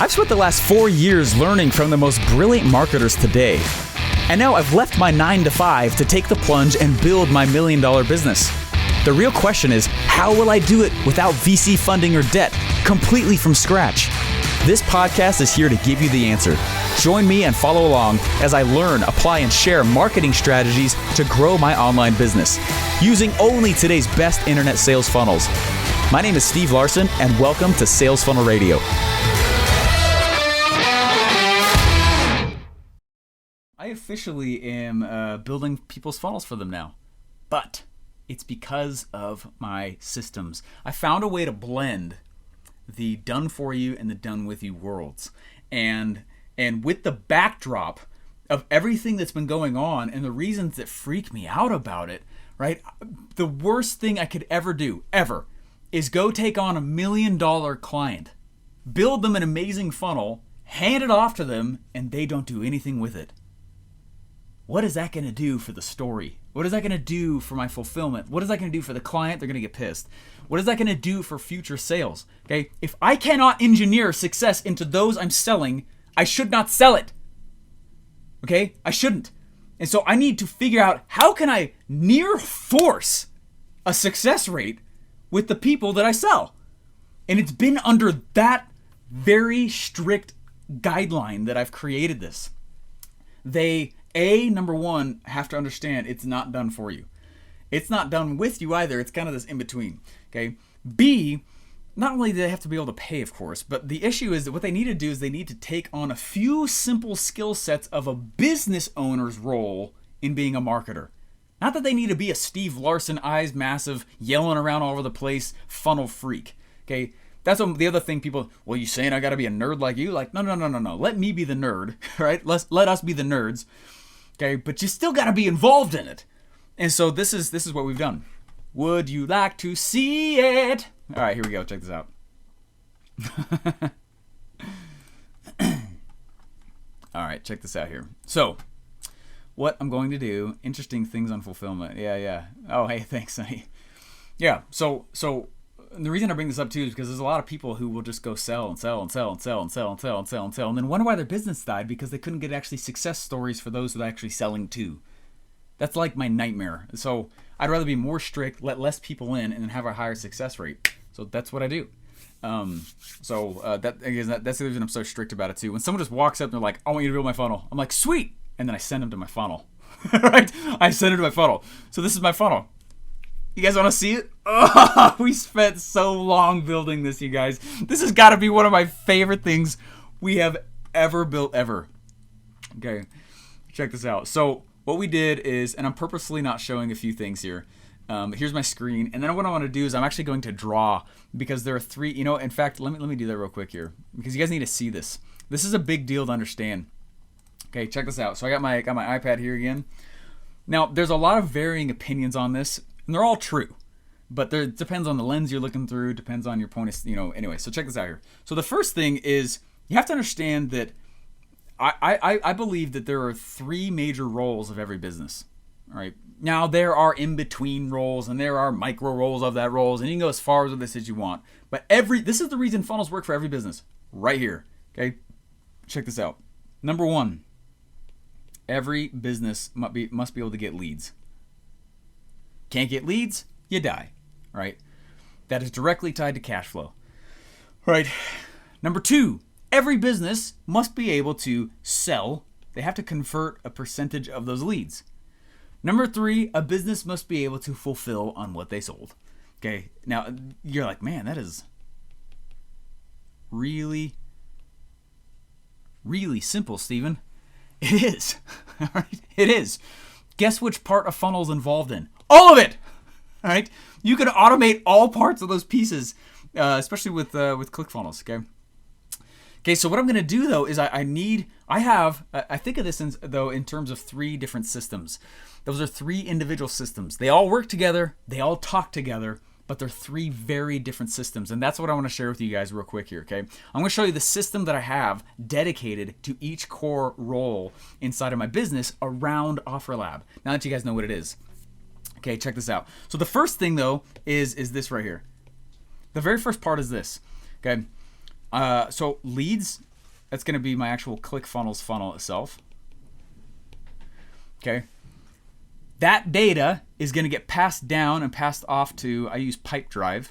I've spent the last 4 years learning from the most brilliant marketers today. And now I've left my 9-to-5 to take the plunge and build my $1 million business. The real question is, how will I do it without VC funding or debt, completely from scratch? This podcast is here to give you the answer. Join me and follow along as I learn, apply, and share marketing strategies to grow my online business, using only today's best internet sales funnels. My name is Steve Larsen, and welcome to Sales Funnel Radio. I officially am building people's funnels for them now, but it's because of my systems. I found a way to blend the done for you and the done with you worlds. And with the backdrop of everything that's been going on and the reasons that freak me out about it, right? The worst thing I could ever do, ever, is go take on $1 million client, build them an amazing funnel, hand it off to them, and they don't do anything with it. What is that going to do for the story? What is that going to do for my fulfillment? What is that going to do for the client? They're going to get pissed. What is that going to do for future sales? Okay, if I cannot engineer success into those I'm selling, I should not sell it. Okay, I shouldn't. And so I need to figure out, how can I near force a success rate with the people that I sell? And it's been under that very strict guideline that I've created this. They, number one, have to understand it's not done for you. It's not done with you either. It's kind of this in between. Okay. B, not only do they have to be able to pay, of course, but the issue is that what they need to do is they need to take on a few simple skill sets of a business owner's role in being a marketer. Not that they need to be a Steve Larsen, eyes massive, yelling around all over the place, funnel freak. Okay. That's the other thing people, well, you saying I got to be a nerd like you? Like, no. Let me be the nerd, right? Let us be the nerds. Okay. But you still got to be involved in it. And so this is what we've done. Would you like to see it? All right, here we go. Check this out. All right, check this out here. So what I'm going to do, interesting things on fulfillment. Yeah. Oh, hey, thanks, honey. Yeah, so the reason I bring this up too is because there's a lot of people who will just go sell and then wonder why their business died because they couldn't get actually success stories for those that are actually selling to. That's like my nightmare. So I'd rather be more strict, let less people in, and then have a higher success rate. So that's what I do. That's the reason I'm so strict about it too. When someone just walks up and they're like, I want you to build my funnel, I'm like, sweet. And then I send them to my funnel. Right? I send them to my funnel. So this is my funnel. You guys want to see it? Oh, we spent so long building this, you guys. This has got to be one of my favorite things we have ever built, ever. Okay, check this out. So what we did is, and I'm purposely not showing a few things here. Here's my screen, and then what I want to do is I'm actually going to draw because there are three. In fact, let me do that real quick here because you guys need to see this. This is a big deal to understand. Okay, check this out. So I got my iPad here again. Now there's a lot of varying opinions on this, and they're all true, but it depends on the lens you're looking through. Depends on your point of Anyway, so check this out here. So the first thing is you have to understand that I believe that there are three major roles of every business. All right. Now there are in-between roles and there are micro roles of that roles, and you can go as far with this as you want. But this is the reason funnels work for every business. Right here. Okay. Check this out. Number one, every business must be able to get leads. Can't get leads, you die. Right? That is directly tied to cash flow. Right. Number two, every business must be able to sell. They have to convert a percentage of those leads. Number three, a business must be able to fulfill on what they sold. Okay, now you're like, man, that is really, really simple, Steven. It is. All right, it is. Guess which part of funnel is involved in? All of it. All right, you can automate all parts of those pieces, especially with ClickFunnels. Okay, so what I'm going to do though is I think of this in terms of three different systems. Those are three individual systems. They all work together, they all talk together, but they're three very different systems. And that's what I want to share with you guys real quick here, okay? I'm going to show you the system that I have dedicated to each core role inside of my business around OfferLab. Now that you guys know what it is. Okay, check this out. So the first thing though is this right here. The very first part is this, okay? So leads That's going to be my actual ClickFunnels funnel itself. Okay. That data is going to get passed down and passed off to, I use Pipedrive.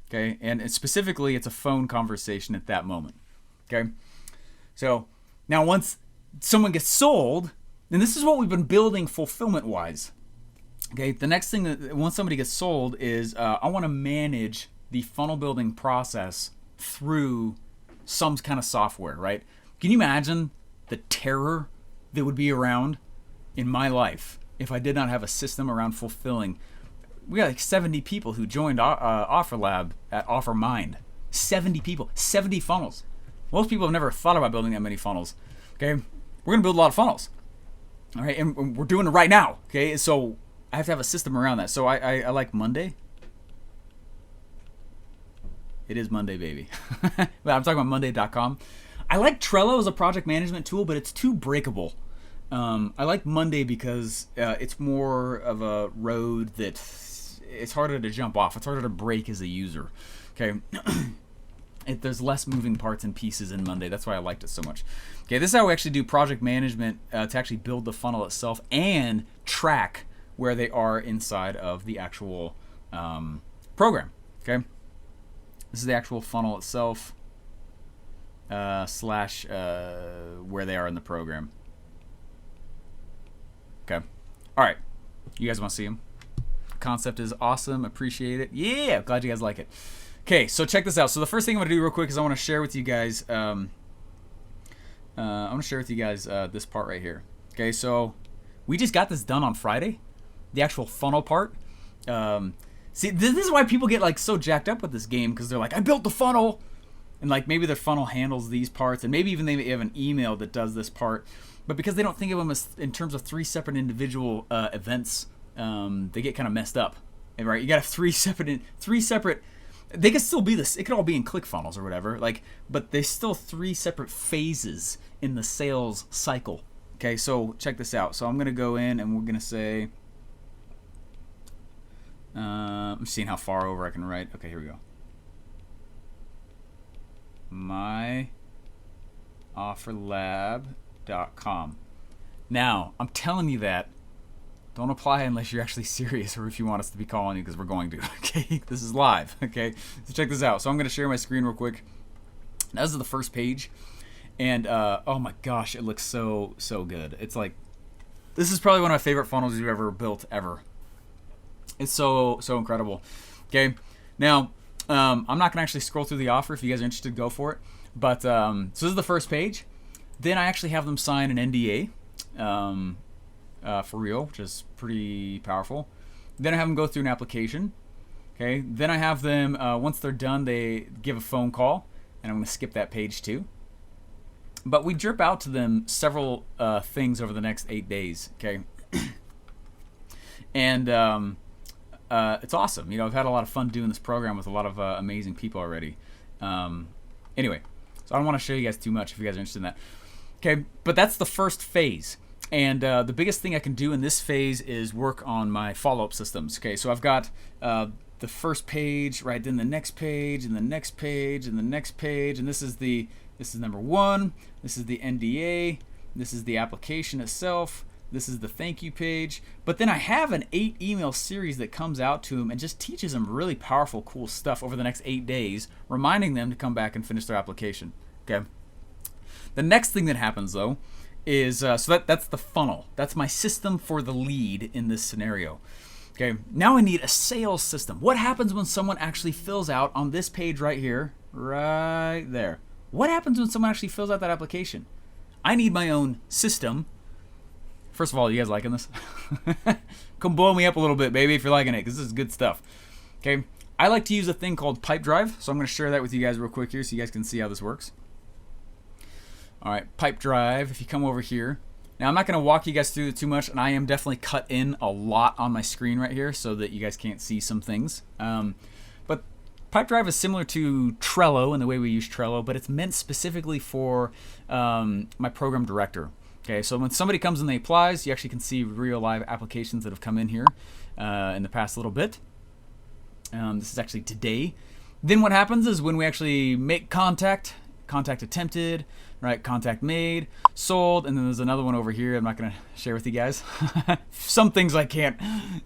Okay, and specifically it's a phone conversation at that moment. Okay, so now once someone gets sold, and this is what we've been building fulfillment-wise. Okay, the next thing that once somebody gets sold is I want to manage the funnel building process through some kind of software, right? Can you imagine the terror that would be around in my life if I did not have a system around fulfilling? We got like 70 people who joined OfferLab at OfferMind. 70 people, 70 funnels. Most people have never thought about building that many funnels. Okay, we're gonna build a lot of funnels. All right, and we're doing it right now. Okay, so I have to have a system around that. So I like Monday. It is Monday, baby. I'm talking about Monday.com. I like Trello as a project management tool, but it's too breakable. I like Monday because it's more of a road that it's harder to jump off. It's harder to break as a user. Okay, there's less moving parts and pieces in Monday. That's why I liked it so much. Okay, this is how we actually do project management to actually build the funnel itself and track where they are inside of the actual program. Okay, this is the actual funnel itself slash where they are in the program. Okay. All right. You guys want to see them? Concept is awesome. Appreciate it. Yeah. Glad you guys like it. Okay. So check this out. So the first thing I'm going to do real quick is I want to share with you guys. I want to share with you guys this part right here. Okay. So we just got this done on Friday. The actual funnel part. See, this is why people get like so jacked up with this game, because they're like, I built the funnel, and like maybe their funnel handles these parts, and maybe even they have an email that does this part. But because they don't think of them as in terms of 3 separate individual events, they get kind of messed up. And, right? You got three separate. They could still be this. It could all be in ClickFunnels or whatever. Like, but there's still 3 separate phases in the sales cycle. Okay, so check this out. So I'm gonna go in and we're gonna say. I'm seeing how far over I can write. Okay, here we go. myofferlab.com. Now, I'm telling you that. Don't apply unless you're actually serious or if you want us to be calling you, because we're going to. Okay, this is live. Okay, so check this out. So I'm going to share my screen real quick. Now, this is the first page, and oh my gosh, it looks so good. It's like, this is probably one of my favorite funnels you've ever built ever. It's so incredible. Okay, now I'm not going to actually scroll through the offer. If you guys are interested, go for it. But so this is the first page. Then I actually have them sign an NDA. For real, which is pretty powerful. Then I have them go through an application. Okay. Then I have them, once they're done, they give a phone call, and I'm going to skip that page too. But we drip out to them several things over the next 8 days. Okay. And it's awesome. You know, I've had a lot of fun doing this program with a lot of amazing people already. Anyway, so I don't want to show you guys too much if you guys are interested in that. Okay, but that's the first phase. And the biggest thing I can do in this phase is work on my follow-up systems. Okay, so I've got the first page, right, then the next page, and the next page, and the next page, and this is number 1. This is the NDA. This is the application itself. This is the thank you page. But then I have an 8 email series that comes out to them and just teaches them really powerful, cool stuff over the next 8 days, reminding them to come back and finish their application. Okay. The next thing that happens though is so that's the funnel. That's my system for the lead in this scenario. Okay. Now I need a sales system. What happens when someone actually fills out on this page right here, right there? What happens when someone actually fills out that application? I need my own system. First of all, you guys liking this? Come blow me up a little bit, baby, if you're liking it, because this is good stuff. Okay, I like to use a thing called Pipedrive, so I'm going to share that with you guys real quick here so you guys can see how this works. All right, Pipedrive, if you come over here. Now, I'm not going to walk you guys through it too much, and I am definitely cut in a lot on my screen right here so that you guys can't see some things. But Pipedrive is similar to Trello in the way we use Trello, but it's meant specifically for my program director. Okay, so when somebody comes and they applies, you actually can see real live applications that have come in here in the past little bit. This is actually today. Then what happens is when we actually make contact attempted, right? Contact made, sold, and then there's another one over here I'm not going to share with you guys. Some things I can't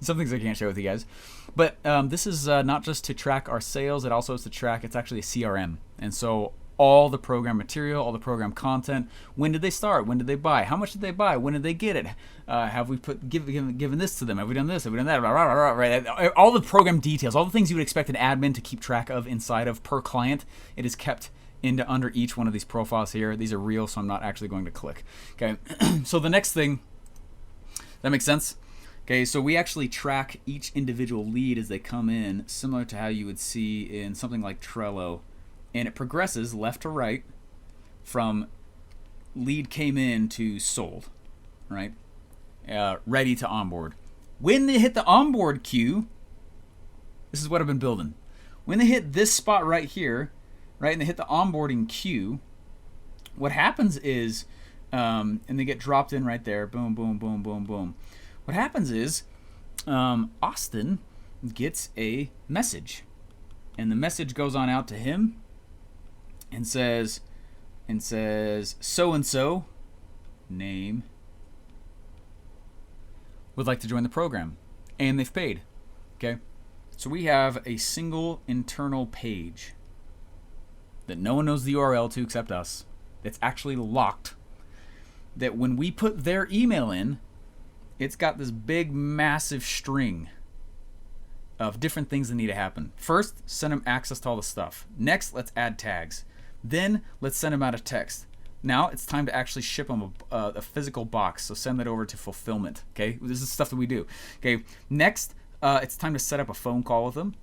share with you guys. But this is not just to track our sales, it also is to track, it's actually a CRM. And so all the program material, all the program content, when did they start? When did they buy? How much did they buy? When did they get it? Have we given this to them? Have we done this? Have we done that? Right? All the program details, all the things you would expect an admin to keep track of inside of per client, it is kept into under each one of these profiles here. These are real, so I'm not actually going to click. Okay, so the next thing, that makes sense? Okay, so we actually track each individual lead as they come in, similar to how you would see in something like Trello. And it progresses left to right from lead came in to sold, right? Ready to onboard. When they hit the onboard queue, this is what I've been building. When they hit this spot right here, right, and they hit the onboarding queue, what happens is, and they get dropped in right there, boom, boom, boom, boom, boom. What happens is, Austin gets a message, and the message goes on out to him, and says so and so name would like to join the program, and they've paid. Okay, so we have a single internal page that no one knows the URL to except us. It's actually locked. That when we put their email in, it's got this big massive string of different things that need to happen. First, send them access to all the stuff. Next, let's add tags. Then let's send them out a text. Now it's time to actually ship them a physical box. So send that over to fulfillment. Okay, this is stuff that we do. Okay, next it's time to set up a phone call with them.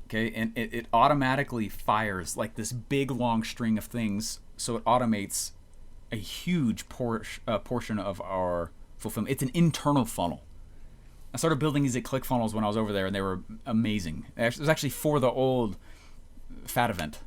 Okay, and it automatically fires like this big long string of things. So it automates a huge portion of our fulfillment. It's an internal funnel. I started building these at ClickFunnels when I was over there, and they were amazing. It was actually for the old fat event.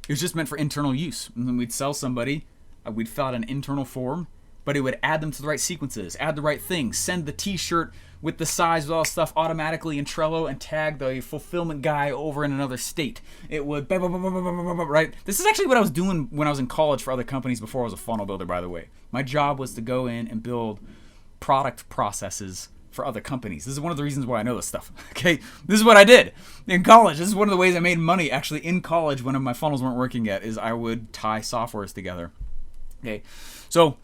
It was just meant for internal use. And then we'd sell somebody, we'd fill out an internal form, but it would add them to the right sequences, add the right things, send the t-shirt with the size with all the stuff automatically in Trello, and tag the fulfillment guy over in another state. It would, right? This is actually what I was doing when I was in college for other companies before I was a funnel builder, by the way. My job was to go in and build product processes for other companies. This is one of the reasons why I know this stuff. Okay, this is what I did in college. This is one of the ways I made money actually in college when my funnels weren't working yet, is I would tie softwares together. Okay, so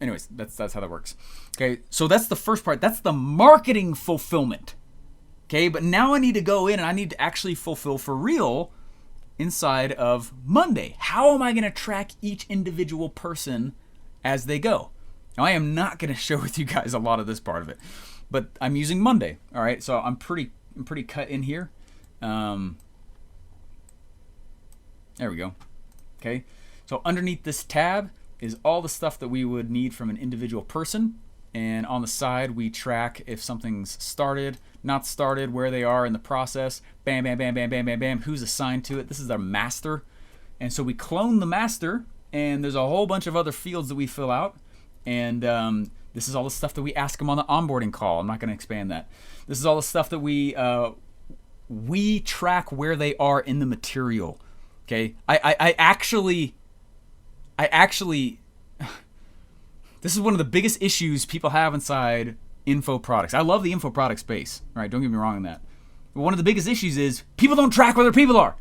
anyways, that's how that works. Okay, so that's the first part. That's the marketing fulfillment. Okay, but now I need to go in and I need to actually fulfill for real inside of Monday. How am I going to track each individual person as they go? Now, I am not going to share with you guys a lot of this part of it, but I'm using Monday. All right, so I'm pretty cut in here. There we go. Okay, so underneath this tab is all the stuff that we would need from an individual person, and on the side we track if something's started, not started, where they are in the process. Bam, bam, bam, bam, bam, bam, bam. Who's assigned to it? This is our master, and so we clone the master, and there's a whole bunch of other fields that we fill out. And this is all the stuff that we ask them on the onboarding call. I'm not going to expand that. This is all the stuff that we track where they are in the material. Okay, I actually, this is one of the biggest issues people have inside info products. I love the info product space. Right, don't get me wrong on that. But one of the biggest issues is people don't track where their people are.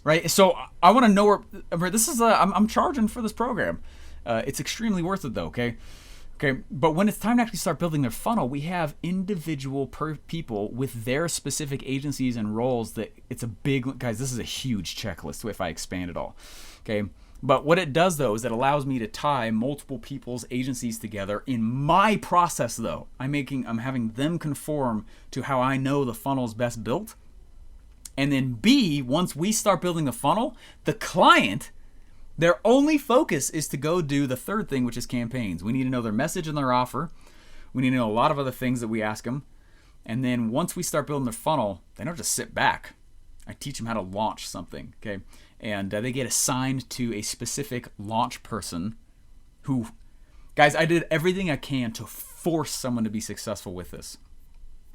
Right, so I want to know where this is. I'm charging for this program. It's extremely worth it though, okay? But when it's time to actually start building their funnel, we have individual people with their specific agencies and roles that it's a big, guys, this is a huge checklist if I expand it all, okay? But what it does though is it allows me to tie multiple people's agencies together in my process though. I'm having them conform to how I know the funnel is best built. And then B, once we start building the funnel, the client, their only focus is to go do the third thing, which is campaigns. We need to know their message and their offer. We need to know a lot of other things that we ask them. And then once we start building their funnel, they don't just sit back. I teach them how to launch something, okay? And they get assigned to a specific launch person who, guys, I did everything I can to force someone to be successful with this.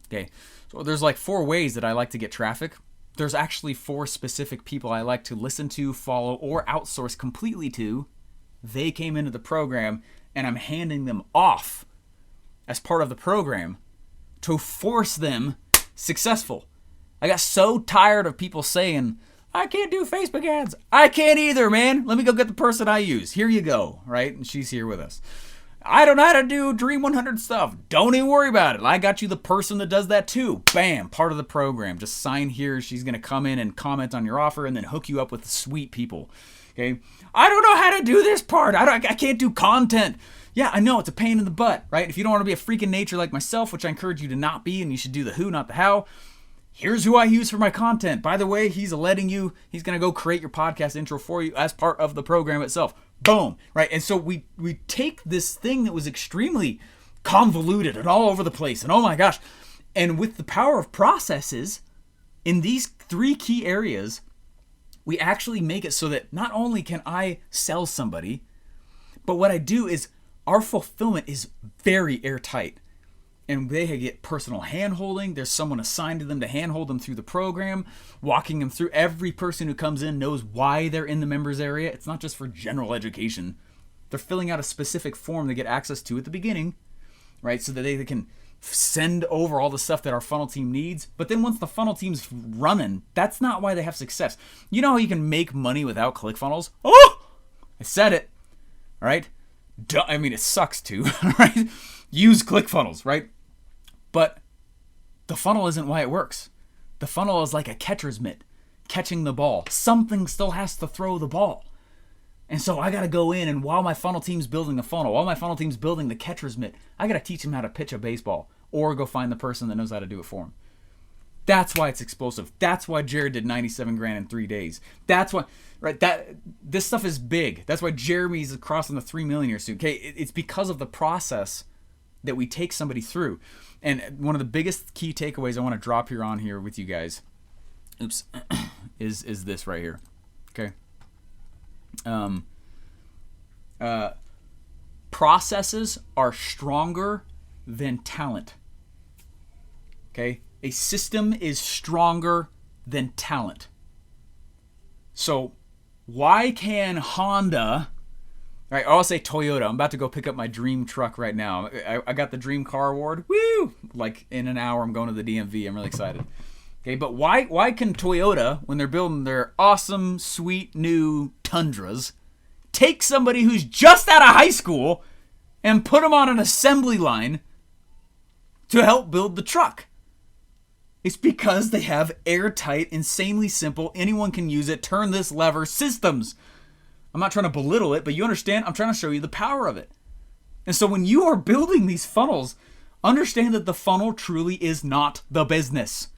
Okay, so there's like 4 ways that I like to get traffic. there's actually 4 specific people I like to listen to, follow, or outsource completely to. They came into the program, and I'm handing them off as part of the program to force them successful. I got so tired of people saying, I can't do Facebook ads. I can't either, man. Let me go get the person I use. Here you go, right? And she's here with us. I don't know how to do Dream 100 stuff. Don't even worry about it. I got you the person that does that too. Bam, part of the program. Just sign here. She's going to come in and comment on your offer and then hook you up with sweet people. Okay? I don't know how to do this part. I can't do content. Yeah, I know, it's a pain in the butt, right? If you don't want to be a freak in nature like myself, which I encourage you to not be, and you should do the who, not the how, here's who I use for my content. By the way, he's going to go create your podcast intro for you as part of the program itself. Boom, right? And so we take this thing that was extremely convoluted and all over the place, and oh my gosh, and with the power of processes in these 3 key areas, we actually make it so that not only can I sell somebody, but what I do is our fulfillment is very airtight. And they get personal hand-holding. There's someone assigned to them to hand-hold them through the program, walking them through. Every person who comes in knows why they're in the members area. It's not just for general education. They're filling out a specific form they get access to at the beginning, right? So that they can send over all the stuff that our funnel team needs. But then once the funnel team's running, that's not why they have success. You know how you can make money without ClickFunnels? Oh! I said it, all right? I mean, it sucks too, right? Use ClickFunnels, right? But the funnel isn't why it works. The funnel is like a catcher's mitt, catching the ball. Something still has to throw the ball. And so I got to go in, and while my funnel team's building the funnel, while my funnel team's building the catcher's mitt, I got to teach them how to pitch a baseball or go find the person that knows how to do it for them. That's why it's explosive. That's why Jared did 97 grand in 3 days. That's why, right? This stuff is big. That's why Jeremy's crossing the 3 million here soon. Okay, it's because of the process that we take somebody through. And one of the biggest key takeaways I want to drop here on here with you guys, is this right here. Okay. Processes are stronger than talent. Okay. A system is stronger than talent. So why can Honda, right, or I'll say Toyota. I'm about to go pick up my dream truck right now. I got the Dream Car Award. Woo! Like in an hour, I'm going to the DMV. I'm really excited. Okay, but why can Toyota, when they're building their awesome, sweet, new Tundras, take somebody who's just out of high school and put them on an assembly line to help build the truck? It's because they have airtight, insanely simple, anyone can use it, turn this lever systems. I'm not trying to belittle it, but you understand? I'm trying to show you the power of it. And so when you are building these funnels, understand that the funnel truly is not the business.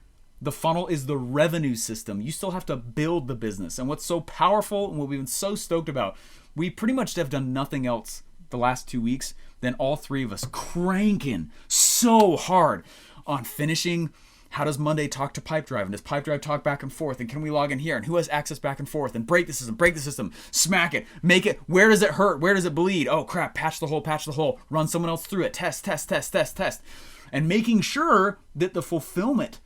The funnel is the revenue system. You still have to build the business. And what's so powerful and what we've been so stoked about, we pretty much have done nothing else the last 2 weeks than all 3 of us cranking so hard on finishing. How does Monday talk to Pipedrive? And does Pipedrive talk back and forth? And can we log in here? And who has access back and forth? And break the system, smack it, make it. Where does it hurt? Where does it bleed? Oh crap, patch the hole, run someone else through it, test. And making sure that the fulfillment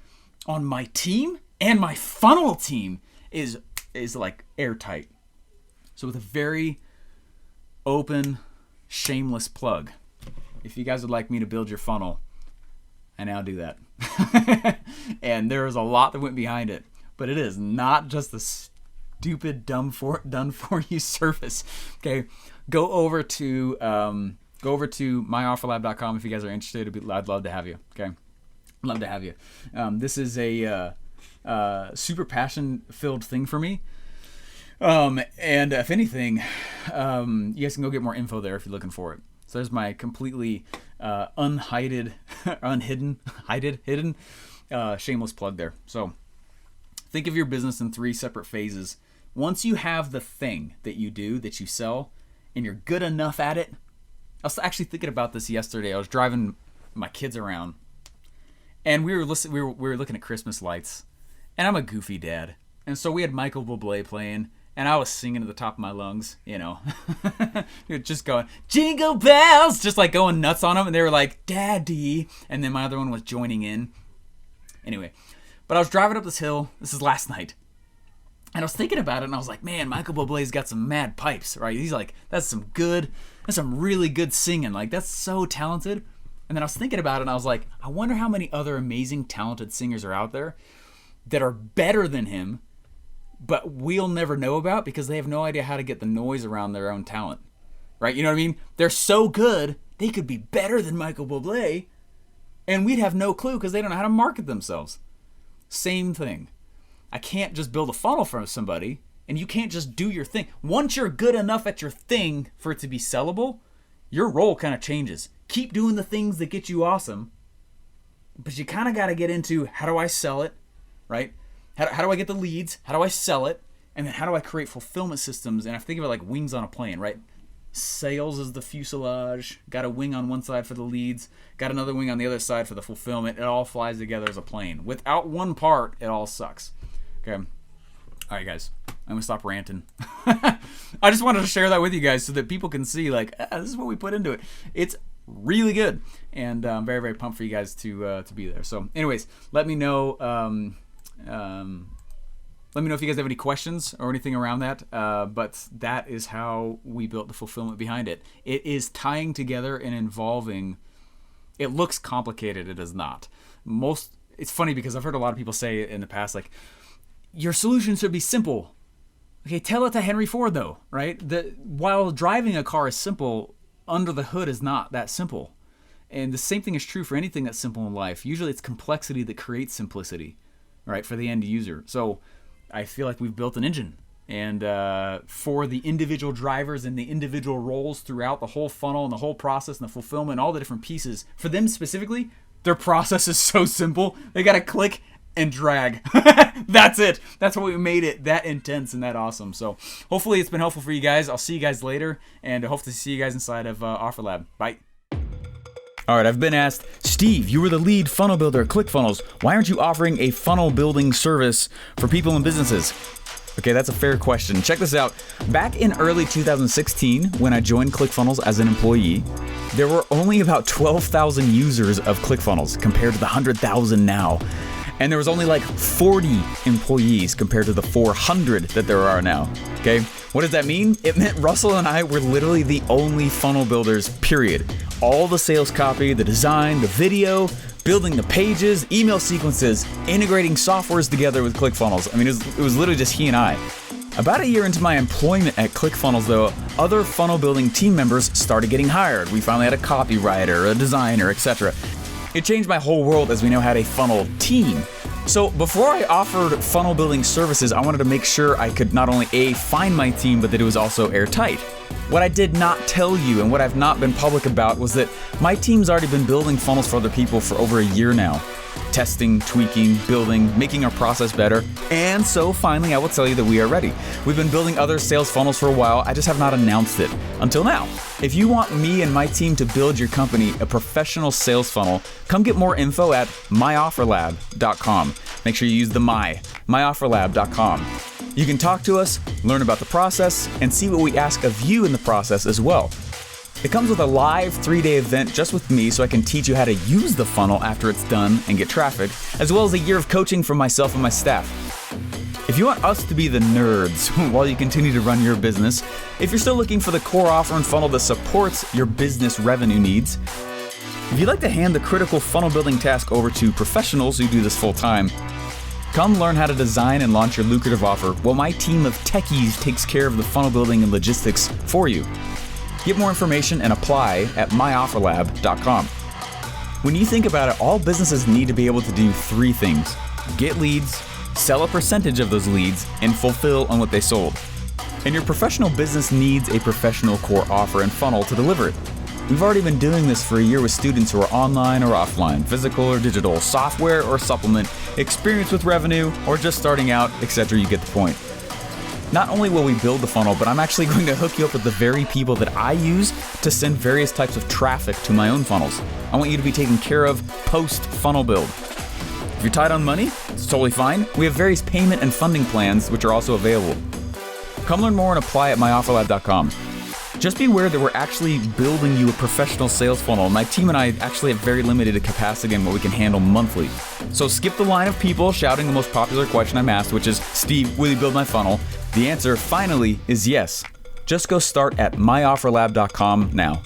on my team and my funnel team is like airtight. So with a very open, shameless plug, if you guys would like me to build your funnel, I now do that. And there is a lot that went behind it, but it is not just the stupid done for you service. Okay, go over to myofferlab.com if you guys are interested. I'd love to have you. Okay, love to have you. This is a super passion filled thing for me. And if anything, you guys can go get more info there if you're looking for it. So there's my completely hidden, shameless plug there. So think of your business in 3 separate phases. Once you have the thing that you do, that you sell, and you're good enough at it. I was actually thinking about this yesterday. I was driving my kids around, and we were looking at Christmas lights, and I'm a goofy dad. And so we had Michael Bublé playing, and I was singing at the top of my lungs, you know, just going, jingle bells, just like going nuts on them. And they were like, Daddy. And then my other one was joining in. Anyway, but But I was driving up this hill. This is last night. And I was thinking about it, and I was like, man, Michael Bublé's got some mad pipes, right? He's like, that's some really good singing. Like, that's so talented. And then I was thinking about it, and I was like, I wonder how many other amazing, talented singers are out there that are better than him, but we'll never know about because they have no idea how to get the noise around their own talent, right? You know what I mean? They're so good, they could be better than Michael Bublé, and we'd have no clue because they don't know how to market themselves. Same thing. I can't just build a funnel for somebody, and you can't just do your thing. Once you're good enough at your thing for it to be sellable, your role kind of changes. Keep doing the things that get you awesome, but you kind of got to get into, how do I sell it, right? How do I get the leads? How do I sell it? And then how do I create fulfillment systems? And I think of it like wings on a plane, right? Sales is the fuselage. Got a wing on one side for the leads. Got another wing on the other side for the fulfillment. It all flies together as a plane. Without one part, it all sucks. Okay. All right, guys. I'm going to stop ranting. I just wanted to share that with you guys so that people can see, like, this is what we put into it. It's really good. And I'm very, very pumped for you guys to be there. So, anyways, let me know. Let me know if you guys have any questions or anything around that. But that is how we built the fulfillment behind it. It is tying together and involving. It looks complicated. It is not. It's funny because I've heard a lot of people say in the past, like, your solution should be simple. Okay, tell it to Henry Ford, though, right? While driving a car is simple, under the hood is not that simple. And the same thing is true for anything that's simple in life. Usually it's complexity that creates simplicity, right, for the end user. So I feel like we've built an engine. And for the individual drivers and the individual roles throughout the whole funnel and the whole process and the fulfillment, all the different pieces, for them specifically, their process is so simple. They got to click and drag. That's it. That's what we made it that intense and that awesome. So hopefully it's been helpful for you guys. I'll see you guys later, and hopefully see you guys inside of OfferLab. Bye. All right, I've been asked, Steve, you were the lead funnel builder at ClickFunnels. Why aren't you offering a funnel building service for people and businesses? Okay, that's a fair question. Check this out. Back in early 2016, when I joined ClickFunnels as an employee, there were only about 12,000 users of ClickFunnels compared to the 100,000 now. And there was only like 40 employees compared to the 400 that there are now. Okay, what does that mean? It meant Russell and I were literally the only funnel builders, period. All the sales copy, the design, the video, building the pages, email sequences, integrating softwares together with ClickFunnels. I mean, it was literally just he and I. About a year into my employment at ClickFunnels, though, other funnel building team members started getting hired. We finally had a copywriter, a designer, etc. It changed my whole world as we now had a funnel team. So before I offered funnel building services, I wanted to make sure I could not only find my team, but that it was also airtight. What I did not tell you and what I've not been public about was that my team's already been building funnels for other people for over a year now. Testing, tweaking, building, making our process better. And so finally, I will tell you that we are ready. We've been building other sales funnels for a while. I just have not announced it until now. If you want me and my team to build your company a professional sales funnel, come get more info at myofferlab.com. Make sure you use the myofferlab.com. You can talk to us, learn about the process, and see what we ask of you in the process as well. It comes with a live 3-day event just with me so I can teach you how to use the funnel after it's done and get traffic, as well as a year of coaching from myself and my staff. If you want us to be the nerds while you continue to run your business, if you're still looking for the core offer and funnel that supports your business revenue needs, if you'd like to hand the critical funnel building task over to professionals who do this full time, come learn how to design and launch your lucrative offer while my team of techies takes care of the funnel building and logistics for you. Get more information and apply at myofferlab.com. When you think about it, all businesses need to be able to do 3 things: get leads, sell a percentage of those leads, and fulfill on what they sold. And your professional business needs a professional core offer and funnel to deliver it. We've already been doing this for a year with students who are online or offline, physical or digital, software or supplement, experience with revenue, or just starting out, etc. You get the point. Not only will we build the funnel, but I'm actually going to hook you up with the very people that I use to send various types of traffic to my own funnels. I want you to be taken care of post-funnel build. If you're tight on money, it's totally fine. We have various payment and funding plans which are also available. Come learn more and apply at myofferlab.com. Just be aware that we're actually building you a professional sales funnel. My team and I actually have very limited capacity in what we can handle monthly. So skip the line of people shouting the most popular question I'm asked, which is, Steve, will you build my funnel? The answer finally is yes. Just go start at myofferlab.com now.